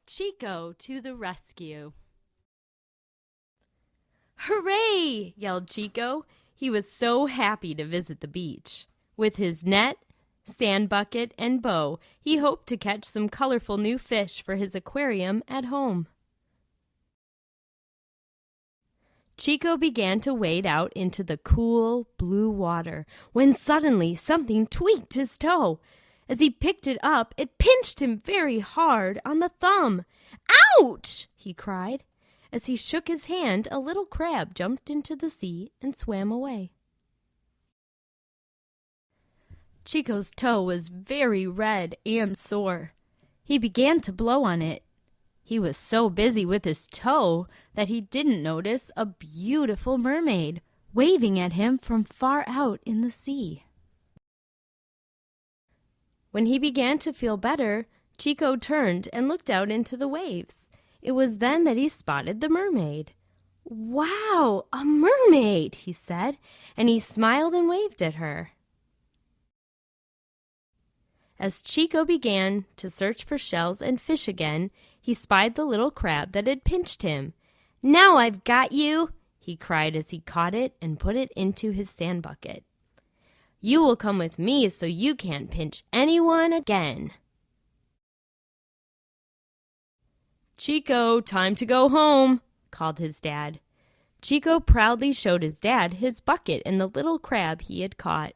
Chico to the rescue. "Hooray!" yelled Chico. He was so happy to visit the beach. With his net, sand bucket, and bow, he hoped to catch some colorful new fish for his aquarium at home. Chico began to wade out into the cool, blue water when suddenly something tweaked his toe. As he picked it up, it pinched him very hard on the thumb. "Ouch!" he cried. As he shook his hand, a little crab jumped into the sea and swam away. Chico's toe was very red and sore. He began to blow on it. He was so busy with his toe that he didn't notice a beautiful mermaid waving at him from far out in the sea. When he began to feel better, Chico turned and looked out into the waves. It was then that he spotted the mermaid. "Wow, a mermaid!" he said, and he smiled and waved at her. As Chico began to search for shells and fish again, he spied the little crab that had pinched him. "Now I've got you!" he cried as he caught it and put it into his sand bucket. "You will come with me so you can't pinch anyone again." "Chico, time to go home," called his dad. Chico proudly showed his dad his bucket and the little crab he had caught.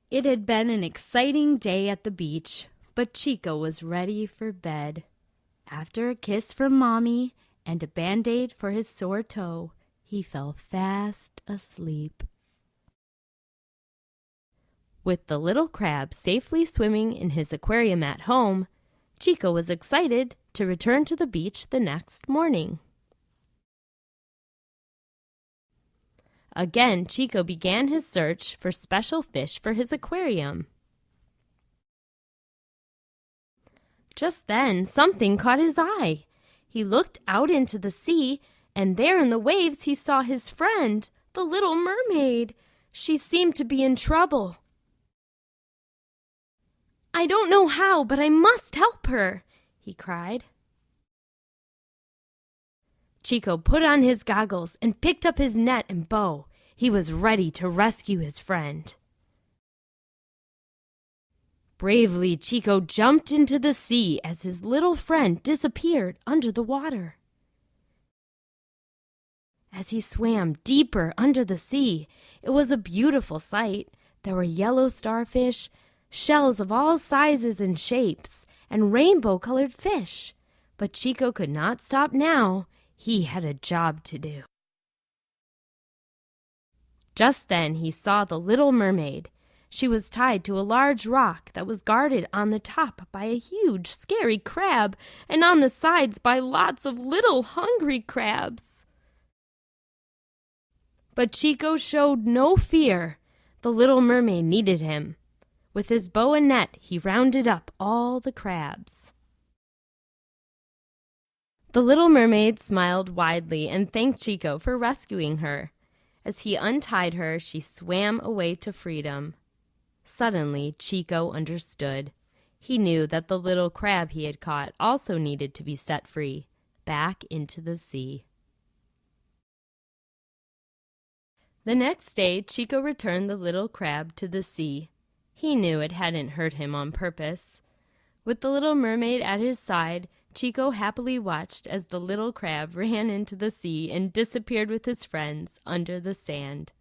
It had been an exciting day at the beach, but Chico was ready for bed. After a kiss from Mommy and a Band-Aid for his sore toe, he fell fast asleep. With the little crab safely swimming in his aquarium at home, Chico was excited to return to the beach the next morning. Again, Chico began his search for special fish for his aquarium. Just then, something caught his eye. He looked out into the sea, and there in the waves he saw his friend, the little mermaid. She seemed to be in trouble. "I don't know how, but I must help her," he cried. Chico put on his goggles and picked up his net and bow. He was ready to rescue his friend. Bravely, Chico jumped into the sea as his little friend disappeared under the water. As he swam deeper under the sea, it was a beautiful sight. There were yellow starfish, shells of all sizes and shapes, and rainbow-colored fish. But Chico could not stop now. He had a job to do. Just then he saw the little mermaid. She was tied to a large rock that was guarded on the top by a huge, scary crab, and on the sides by lots of little hungry crabs. But Chico showed no fear. The little mermaid needed him. With his bow and net, he rounded up all the crabs. The little mermaid smiled widely and thanked Chico for rescuing her. As he untied her, she swam away to freedom. Suddenly, Chico understood. He knew that the little crab he had caught also needed to be set free, back into the sea. The next day, Chico returned the little crab to the sea. He knew it hadn't hurt him on purpose. With the little mermaid at his side, Chico happily watched as the little crab ran into the sea and disappeared with his friends under the sand.